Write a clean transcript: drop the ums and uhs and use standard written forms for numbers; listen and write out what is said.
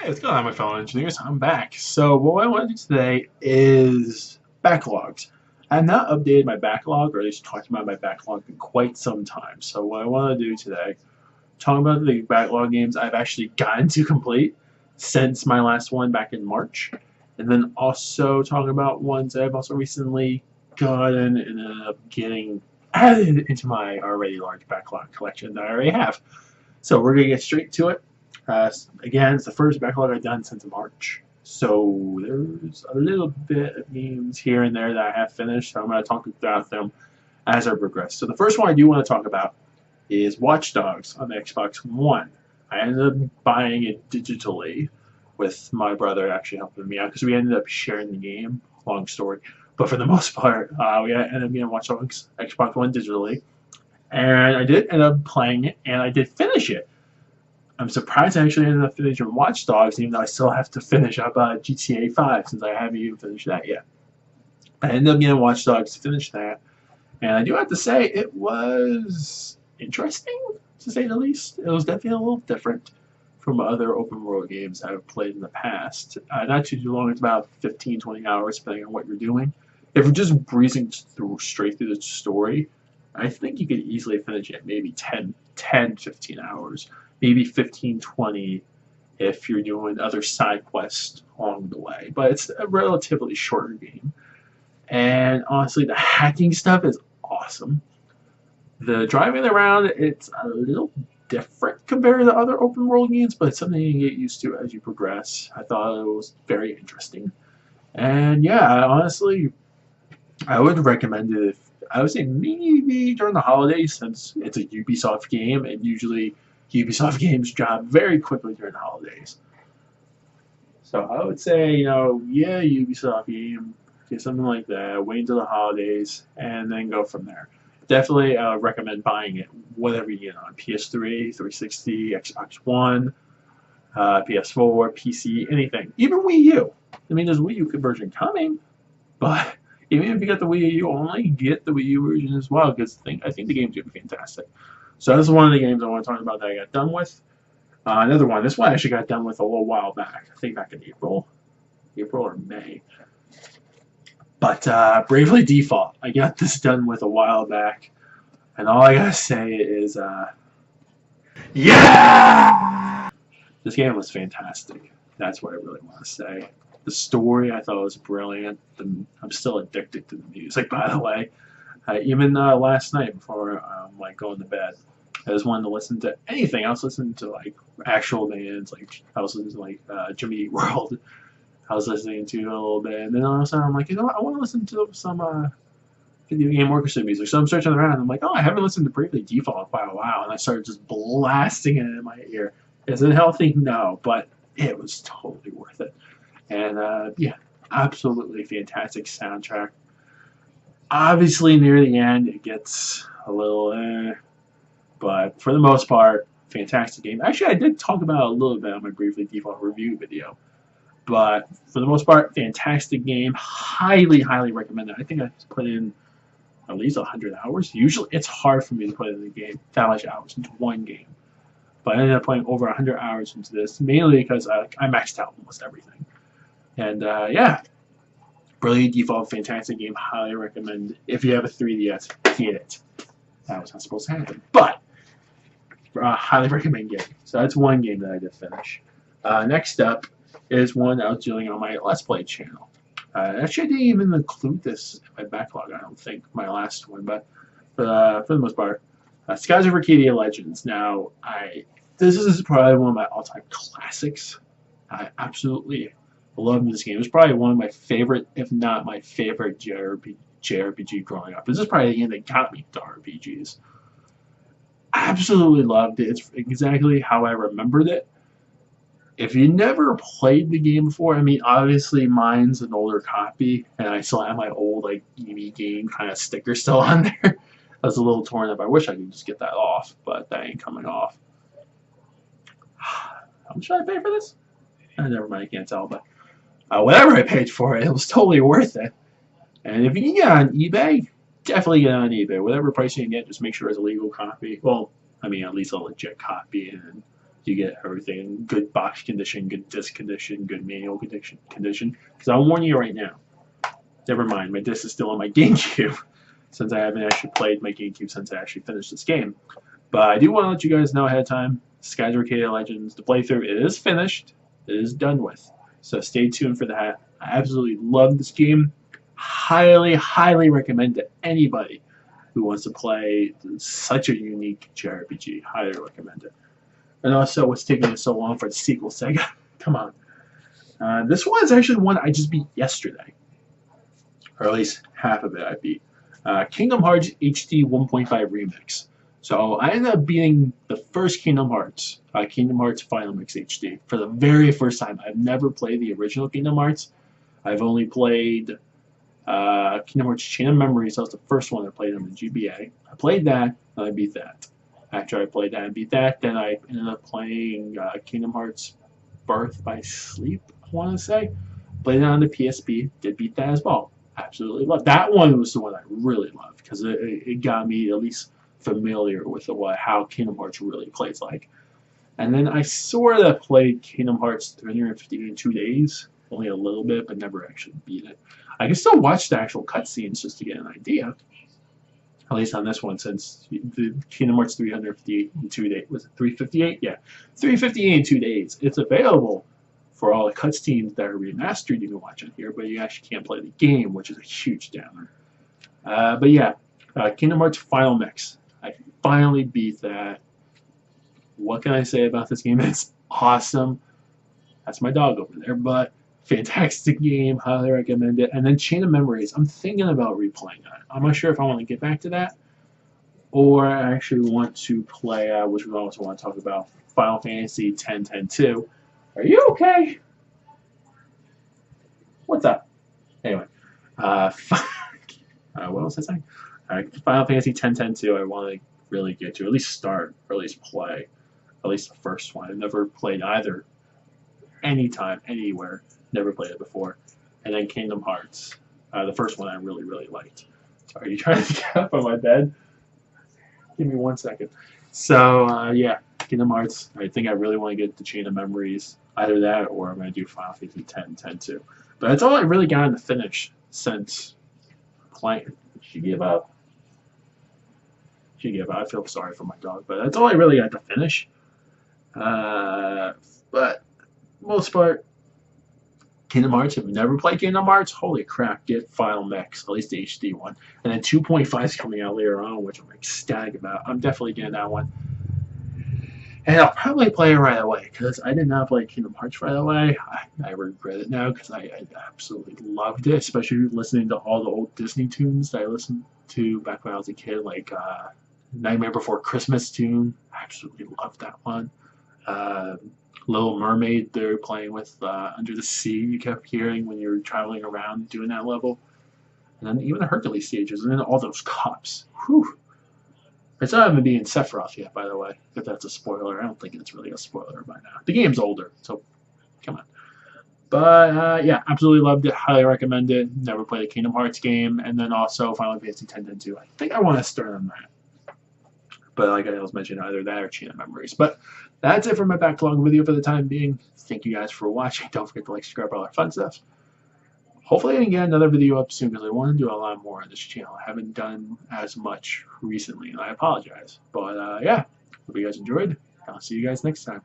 Hey, what's going on, my fellow engineers? I'm back. So what I want to do today is backlogs. I have not updated my backlog, or at least talked about my backlog in quite some time. So what I want to do today, talk about the backlog games I've actually gotten to complete since my last one back in March, and then also talk about ones I've also recently gotten and ended up getting added into my already large backlog collection that I already have. So we're gonna get straight to it. Again, it's the first backlog I've done since March, so there's a little bit of games here and there that I have finished, so I'm going to talk about them as I progress. So the first one I do want to talk about is Watch Dogs on the Xbox One. I ended up buying it digitally with my brother actually helping me out because we ended up sharing the game. Long story. But for the most part, we ended up getting Watch Dogs Xbox One digitally. And I did end up playing it, and I did finish it. I'm surprised I actually ended up finishing Watch Dogs, even though I still have to finish up GTA 5 since I haven't even finished that yet. I ended up getting Watch Dogs to finish that, and I do have to say it was interesting, to say the least. It was definitely a little different from other open world games I've played in the past. Not too long, it's about 15, 20 hours, depending on what you're doing. If you're just breezing straight through the story, I think you could easily finish it maybe 10, 15 hours. Maybe 15, 20 if you're doing other side quests along the way. But it's a relatively shorter game. And honestly, the hacking stuff is awesome. The driving around, it's a little different compared to other open world games, but it's something you get used to as you progress. I thought it was very interesting. And yeah, honestly, I would recommend it if, I would say maybe during the holidays, since it's a Ubisoft game, and usually Ubisoft games drop very quickly during the holidays. So I would say, yeah, Ubisoft game, get something like that, wait until the holidays, and then go from there. Definitely recommend buying it, whatever you get on PS3, 360, Xbox One, PS4, PC, anything. Even Wii U. I mean, there's a Wii U conversion coming, but even if you get the Wii U only, get the Wii U version as well, because I think the game's going to be fantastic. So this is one of the games I want to talk about that I got done with. Another one. This one I actually got done with a little while back. I think back in April or May. But Bravely Default. I got this done with a while back. And all I gotta say is, yeah! This game was fantastic. That's what I really want to say. The story I thought was brilliant. I'm still addicted to the music, by the way. Even last night before going to bed, I just wanted to listen to anything. I was listening to actual bands, I was listening to Jimmy Eat World. I was listening to a little bit, and then all of a sudden I'm like, what? I want to listen to some video game orchestra music. So I'm searching around, and I'm like, oh, I haven't listened to Bravely Default in quite a while, and I started just blasting it in my ear. Is it healthy? No, but it was totally worth it. And yeah, absolutely fantastic soundtrack. Obviously, near the end, it gets a little but for the most part, fantastic game. Actually, I did talk about it a little bit on my Briefly Default review video. But for the most part, fantastic game. Highly, highly recommend it. I think I put in at least 100 hours. Usually, it's hard for me to put in a game, that much hours into one game. But I ended up putting over 100 hours into this, mainly because I maxed out almost everything. And yeah, Brilliant Default, fantastic game. Highly recommend. If you have a 3DS, get it. That was not supposed to happen, but highly recommend getting. So that's one game that I did finish. Next up is one I was doing on my Let's Play channel. Actually, I didn't even include this in my backlog. I don't think my last one, but for the most part, Skies of Arcadia Legends. Now, this is probably one of my all-time classics. I absolutely love this game. It's probably one of my favorite, if not my favorite, JRPG growing up. This is probably the game that got me to RPGs. Absolutely loved it. It's exactly how I remembered it. If you never played the game before, I mean, obviously mine's an older copy, and I still have my old EV game kind of sticker still on there. That's a little torn up. I wish I could just get that off, but that ain't coming off. How much did I pay for this? Never mind, I can't tell, but whatever I paid for it, it was totally worth it. And if you can get it on eBay, definitely get it on eBay. Whatever price you can get, just make sure it's a legal copy. Well, I mean, at least a legit copy, and You get everything in good box condition, good disc condition, good manual condition. Because I'll warn you right now. Never mind, my disc is still on my GameCube since I haven't actually played my GameCube since I actually finished this game. But I do want to let you guys know ahead of time, Skies Arcade Legends, the playthrough is finished. It is done with. So stay tuned for that. I absolutely love this game. Highly, highly recommend to anybody who wants to play such a unique JRPG. Highly recommend it. And also, what's taking us so long for the sequel, Sega? Come on. This one is actually one I just beat yesterday. Or at least half of it I beat. Kingdom Hearts HD 1.5 Remix. So I ended up beating the first Kingdom Hearts Final Mix HD, for the very first time. I've never played the original Kingdom Hearts. I've only played Kingdom Hearts Chain of Memories. That was the first one I played on the GBA. I played that, and I beat that. After I played that and beat that, then I ended up playing Kingdom Hearts Birth by Sleep, I want to say. Played it on the PSP, did beat that as well. Absolutely loved that one. Was the one I really loved because it got me at least familiar with how Kingdom Hearts really plays like. And then I sort of played Kingdom Hearts 350 in 2 days, only a little bit, but never actually beat it. I can still watch the actual cutscenes just to get an idea. At least on this one, since the Kingdom Hearts 358 in 2 days. Was it 358? Yeah. 358 in 2 days. It's available for all the cutscenes that are remastered. You can watch on here, but you actually can't play the game, which is a huge downer. But yeah, Kingdom Hearts Final Mix. I finally beat that. What can I say about this game? It's awesome. That's my dog over there, but fantastic game. Highly recommend it. And then Chain of Memories. I'm thinking about replaying that. I'm not sure if I want to get back to that, or I actually want to play, which we also want to talk about, Final Fantasy X-10-2. Are you okay? What's up? Anyway, what was I saying? Final Fantasy X-10-2. I want to really get to, at least start, or at least play, at least the first one. I've never played either, anytime, anywhere. Never played it before. And then Kingdom Hearts, the first one I really, really liked. Sorry, are you trying to get up on my bed? Give me 1 second. So yeah, Kingdom Hearts. I think I really want to get the Chain of Memories. Either that, or I'm going to do Final Fantasy X-10-2. But that's all I really got in the finish since playing. She gave up. I feel sorry for my dog, but that's all I really got to finish. But most part, Kingdom Hearts. If you've never played Kingdom Hearts, holy crap, get Final Mix, at least the HD one. And then 2.5 is coming out later on, which I'm ecstatic about. I'm definitely getting that one. And I'll probably play it right away, because I did not play Kingdom Hearts right away. I regret it now, because I absolutely loved it, especially listening to all the old Disney tunes that I listened to back when I was a kid, like Nightmare Before Christmas tune. I absolutely loved that one. Little Mermaid they're playing with Under the Sea, you kept hearing when you were traveling around doing that level. And then even the Hercules stages, and then all those cops. Whew. It's not even being Sephiroth yet, by the way, if that's a spoiler. I don't think it's really a spoiler by now. The game's older, so come on. But yeah, absolutely loved it. Highly recommend it. Never played a Kingdom Hearts game. And then also Final Fantasy X-10-2. I think I want to start on that. But like I was mentioning, either that or Chain of Memories. But that's it for my backlog video for the time being. Thank you guys for watching. Don't forget to like, subscribe, all that fun stuff. Hopefully I can get another video up soon, because I want to do a lot more on this channel. I haven't done as much recently, and I apologize. But yeah, hope you guys enjoyed. I'll see you guys next time.